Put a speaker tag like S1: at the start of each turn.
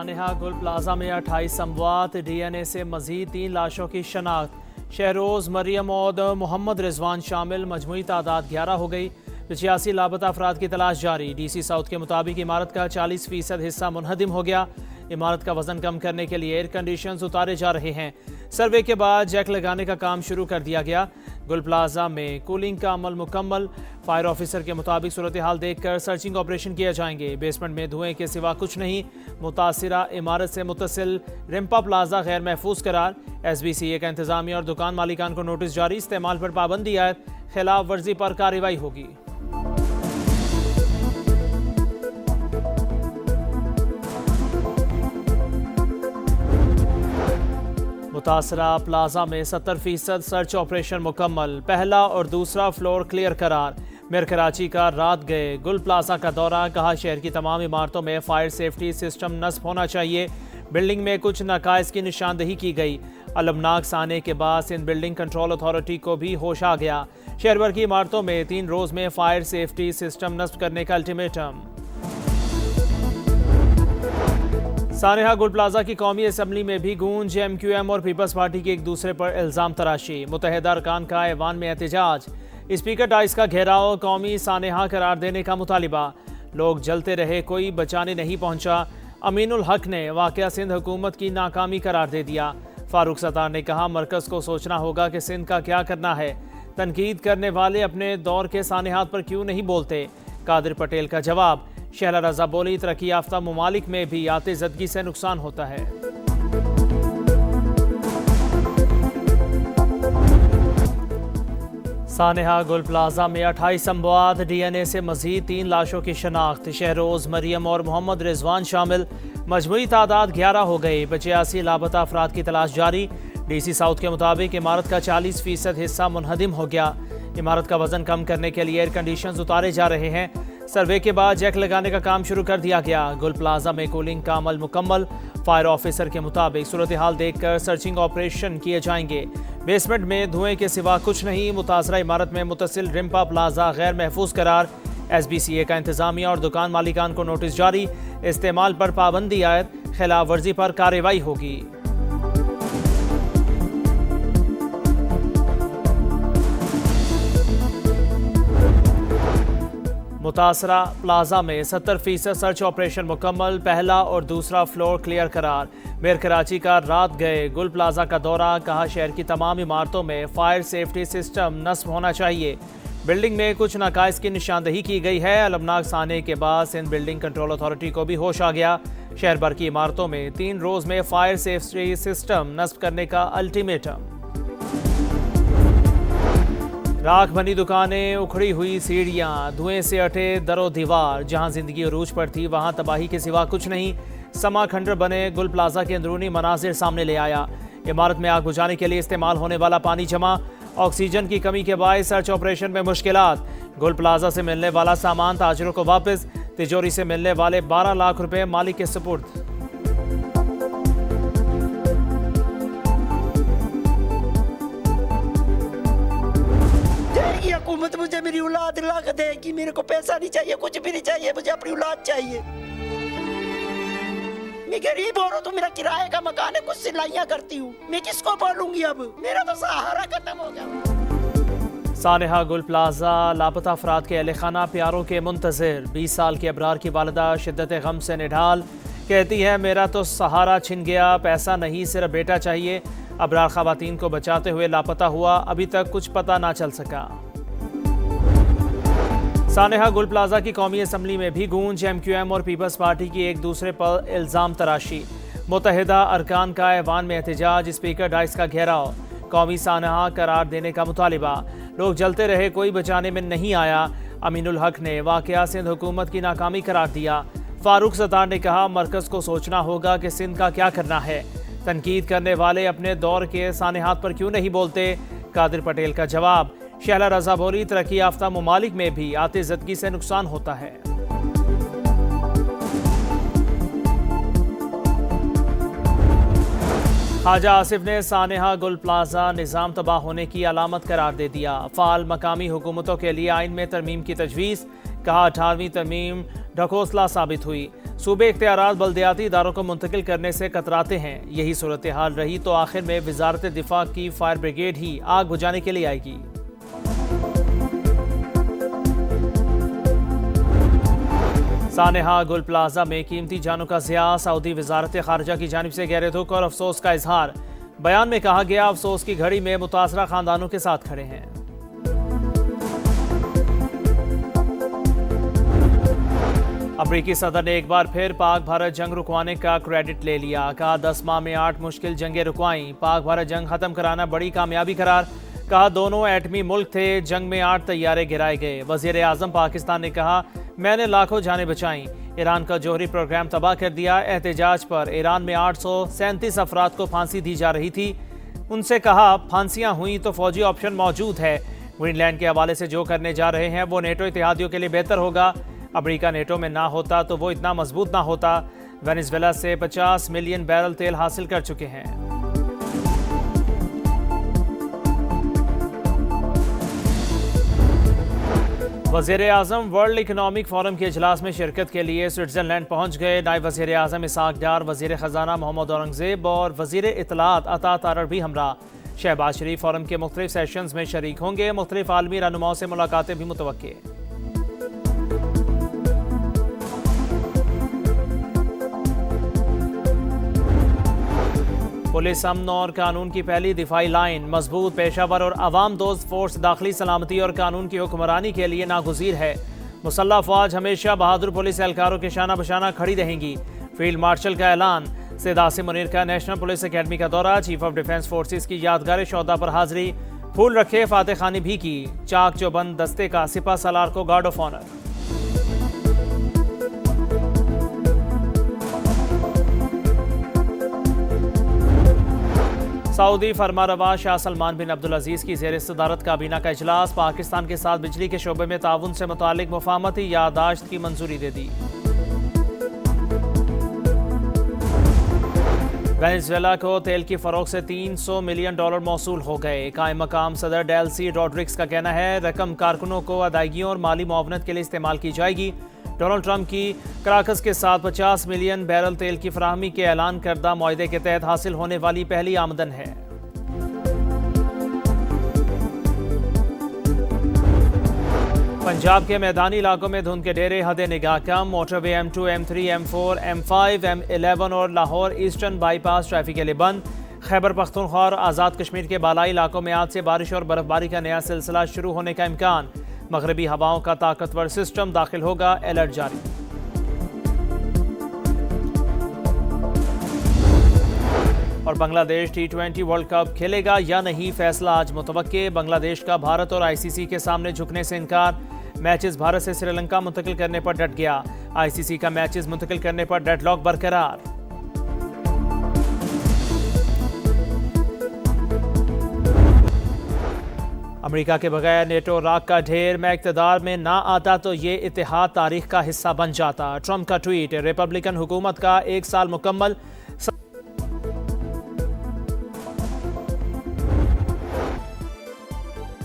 S1: सानेहा गुल प्लाजा में 28 अमवात, डीएनए से मजीद 3 लाशों की शनाख्त। शहरोज, मरियम और मोहम्मद रिजवान शामिल, मजमूई तादाद 11 हो गई। 85 लापता अफराद की तलाश जारी। डीसी साउथ के मुताबिक इमारत का 40% हिस्सा मुनहदिम हो गया। इमारत का वजन कम करने के लिए एयर कंडीशनर्स उतारे जा रहे हैं। सर्वे के बाद जैक लगाने का काम शुरू कर दिया गया। गुल प्लाजा में कूलिंग का अमल मुकम्मल। फायर ऑफिसर के मुताबिक सूरत हाल देखकर सर्चिंग ऑपरेशन किए जाएंगे। बेसमेंट में धुएं के सिवा कुछ नहीं। मुतासिरा इमारत से मुत्तसिल रिम्पा प्लाजा गैर महफूज करार। SBCA का इंतजामिया और दुकान मालिकान को नोटिस जारी। इस्तेमाल पर पाबंदी आयत, खिलाफ वर्जी पर कार्रवाई होगी। मुतासरा प्लाजा में 70% सर्च ऑपरेशन मुकम्मल। पहला और दूसरा फ्लोर क्लियर करार। मेयर कराची का रात गए गुल प्लाजा का दौरा। कहा शहर की तमाम इमारतों में फायर सेफ्टी सिस्टम नस्ब होना चाहिए। बिल्डिंग में कुछ नकाइस की निशानदही की गई। अलमनाक साने के बाद सिंध बिल्डिंग कंट्रोल अथॉरिटी को भी होश आ गया। शहर भर की इमारतों में 3 रोज में फायर सेफ्टी सिस्टम नस्ब करने का अल्टीमेटम। सानेहा गुल प्लाजा की कौमी असम्बली में भी गूंज। MQM और पीपल्स पार्टी की एक दूसरे पर इल्ज़ाम तराशी। मुत्तहिदा अरकान का ऐवान में एहतजाज। स्पीकर डाइस का घेराव। कौमी सानेहा करार देने का मुतालिबा। लोग जलते रहे, कोई बचाने नहीं पहुंचा। अमीनुल हक ने वाक़या सिंध हुकूमत की नाकामी करार दे दिया। फारूक सत्तार ने कहा मरकज़ को सोचना होगा कि सिंध का क्या करना है। तनकीद करने वाले अपने दौर के सानेहात पर क्यों नहीं बोलते। कादिर पटेल का जवाब। शहला रजा बोली तरक्की याफ्ता ममालिक में भी आते ज़दगी से नुकसान होता है। सानेहा गुल प्लाजा में 28 अमवात, डीएनए से मजीद 3 लाशों की शनाख्त। शहरोज, मरियम और मोहम्मद रिजवान शामिल, मजमूई तादाद 11 हो गई। 85 लापता अफराद की तलाश जारी। डीसी साउथ के मुताबिक इमारत का 40% हिस्सा मुनहदिम हो गया। इमारत का वजन कम करने के लिए एयर कंडीशनर्स उतारे जा रहे हैं। सर्वे के बाद जैक लगाने का काम शुरू कर दिया गया। गुल प्लाजा में कूलिंग का अमल मुकम्मल। फायर ऑफिसर के मुताबिक सूरत हाल देखकर सर्चिंग ऑपरेशन किए जाएंगे। बेसमेंट में धुएं के सिवा कुछ नहीं। मुतासरा इमारत में मुत्तसिल रिम्पा प्लाजा गैर महफूज करार। SBCA का इंतजामिया और दुकान मालिकान को नोटिस जारी। इस्तेमाल पर पाबंदी आयत, खिलाफ वर्जी पर कार्रवाई होगी। मुतासरा प्लाजा में 70% सर्च ऑपरेशन मुकम्मल। पहला और दूसरा फ्लोर क्लियर करार। मेयर कराची का रात गए गुल प्लाजा का दौरा। कहा शहर की तमाम इमारतों में फायर सेफ्टी सिस्टम नस्ब होना चाहिए। बिल्डिंग में कुछ नकाइस की निशानदही की गई है। अलमनाक साने के बाद सिंध बिल्डिंग कंट्रोल अथॉरिटी को भी होश आ गया। शहर भर की इमारतों में 3 रोज में फायर सेफ्टी सिस्टम नस्ब करने का अल्टीमेटम। राख बनी दुकानें, उखड़ी हुई सीढ़ियां, धुएं से अटे दरो दीवार। जहां जिंदगी अरूज पर थी वहां तबाही के सिवा कुछ नहीं। समा खंडर बने गुल प्लाजा के अंदरूनी मनाजिर सामने ले आया। इमारत में आग बुझाने के लिए इस्तेमाल होने वाला पानी जमा। ऑक्सीजन की कमी के बायस सर्च ऑपरेशन में मुश्किलात। गुल प्लाजा से मिलने वाला सामान ताजरों को वापस। तिजोरी से मिलने वाले 12 लाख रुपए मालिक के सुपुर्द।
S2: हुकूमत मुझे मेरी औलाद ला के देगी। मेरे को पैसा नहीं चाहिए, कुछ भी नहीं चाहिए, मुझे अपनी औलाद चाहिए। मैं गरीब हो रहा हूँ तो मेरा किराए का मकान है, कुछ सिलाइयाँ करती हूँ। मैं किसको बोलूंगी अब? मेरा तो सहारा खत्म हो गया।
S1: सानेहा गुल प्लाजा लापता अफराद के अहले खाना प्यारों के मुंतजिर। 20 साल की अबरार की वालिदा शिद्दत गम से निढाल। कहती है मेरा तो सहारा छिन गया, पैसा नहीं सिर्फ बेटा चाहिए। अबरार खवातीन को बचाते हुए लापता हुआ, अभी तक कुछ पता ना चल सका। सानेहा गुल प्लाजा की कौमी असम्बली में भी गूंज। MQM और पीपल्स पार्टी की एक दूसरे पर इल्ज़ाम तराशी। मुत्तहिदा अरकान का ऐवान में एहतजाज। स्पीकर डाइस का घेराव। कौमी सानेहा करार देने का मुतालिबा। लोग जलते रहे, कोई बचाने में नहीं आया। अमीनुल हक ने वाक़या सिंध हुकूमत की नाकामी करार दिया। फारूक सत्तार ने कहा मरकज़ को सोचना होगा कि सिंध का क्या करना है। तनकीद करने वाले अपने दौर के सानेहात पर क्यों नहीं बोलते। कादिर पटेल का जवाब। शहला रजा बोली तरक्की याफ्ता ममालिक में भी आते ज़दगी से नुकसान होता है। ख्वाजा आसिफ ने सानेहा गुल प्लाजा निज़ाम तबाह होने की अलामत करार दे दिया। फ़ाल मकामी हुकूमतों के लिए आइन में तरमीम की तजवीज़। कहा 18वीं तरमीम ढकोसला साबित हुई। सूबे इख्तियारात बल्दियाती इदारों को मुंतकिल करने से कतराते हैं। यही सूरत हाल रही तो आखिर में वजारत दिफा की फायर ब्रिगेड ही आग बुझाने के लिए आएगी। सानेहा गुल प्लाजा में कीमती जानों का ज़िया, सऊदी वजारत खारजा की जानिब से गहरे दुख और अफसोस का इजहार। बयान में कहा गया, अफसोस की घड़ी में मुतासरा खानदानों के साथ खड़े हैं। अमरीकी सदर ने एक बार फिर पाक भारत जंग रुकवाने का क्रेडिट ले लिया। कहा 10 माह में 8 मुश्किल जंगें रुकवाईं, पाक भारत जंग खत्म कराना बड़ी कामयाबी करार। कहा दोनों एटमी मुल्क थे, जंग में 8 तैयारे गिराए गए। वजीर आजम पाकिस्तान ने कहा, मैंने लाखों जानें बचाईं, ईरान का जौहरी प्रोग्राम तबाह कर दिया। एहतजाज पर ईरान में 837 अफराद को फांसी दी जा रही थी। उनसे कहा फांसियां हुई तो फौजी ऑप्शन मौजूद है। ग्रीनलैंड के हवाले से जो करने जा रहे हैं वो नेटो इत्तेहादियों के लिए बेहतर होगा। अमेरिका नेटो में ना होता तो वो इतना मजबूत ना होता। वेनेजुएला से 50 मिलियन बैरल तेल हासिल कर चुके हैं। वज़ीर आज़म वर्ल्ड इकनॉमिक फोरम के इजलास में शिरकत के लिए स्विट्जरलैंड पहुंच गए। नायब वज़ीर आज़म इसाक डार, वज़ीर ख़जाना मोहम्मद औरंगज़ेब और वज़ीर इत्तलात अता तारड़ भी हमरा। शहबाज शरीफ फोरम के मुख्तलिफ सेशंस में शरीक होंगे। मुख्तलिफ आलमी रहनुमाओं से मुलाकातें भी मुतवक्के। पुलिस अमन और कानून की पहली दिफाई लाइन, मजबूत, पेशावर और अवाम दोस्त फोर्स दाखिली सलामती और कानून की हुक्मरानी के लिए नागुज़ीर है। मुसल्लह फौज हमेशा बहादुर पुलिस एहलकारों के शाना बशाना खड़ी रहेंगी। फील्ड मार्शल का ऐलान। सैयद आसिम मुनीर का नेशनल पुलिस अकेडमी का दौरा। चीफ ऑफ डिफेंस फोर्सेस की यादगार शौदा पर हाजिरी। फूल रखे, फातह खानी भी की। चाक चौबंद दस्ते का सिपा सालार को गार्ड ऑफ ऑनर। सऊदी फरमारवा Shah Salman bin Abdul Aziz की ज़ेर सदारत काबीना का इजलास। पाकिस्तान के साथ बिजली के शोबे में ताउन से मुतालिक मुफाहमती यादाश्त की मंजूरी दे दी। वेनेजुएला को तेल की फरोख्त से $300 मिलियन मौसूल हो गए। कायम मकाम सदर डेल्सी रॉड्रिक्स का कहना है, रकम कारकुनों को अदायगियों और माली मुआवनत के लिए इस्तेमाल की जाएगी। डोनाल्ड ट्रंप की कराकस के साथ 50 मिलियन बैरल तेल की फराहमी के ऐलान करदा मुआहदे के तहत हासिल होने वाली पहली आमदन है। पंजाब के मैदानी इलाकों में धुंध के डेरे, हद निगाह कम। Motorway M2, M3, M4, M5, M11 और लाहौर ईस्टर्न बाईपास ट्रैफिक के लिए बंद। खैबर पख्तूनख्वा और आज़ाद कश्मीर के बालाई इलाकों में आज से बारिश और बर्फबारी का नया सिलसिला शुरू होने का इम्कान। मगरबी हवाओं का ताकतवर सिस्टम दाखिल होगा, अलर्ट जारी। और बांग्लादेश T20 वर्ल्ड कप खेलेगा या नहीं, फैसला आज मुतवक्के। बांग्लादेश का भारत और ICC के सामने झुकने से इनकार। मैचेस भारत से श्रीलंका मुंतकिल करने पर डट गया। ICC का मैचेस मुंतकिल करने पर डेडलॉक बरकरार। अमेरिका के बगैर नेटो राख का ढेर। मैं इक़्तिदार में ना आता तो ये इत्तेहाद तारीख का हिस्सा बन जाता। ट्रंप का ट्वीट। रिपब्लिकन हुकूमत का 1 साल मुकम्मल।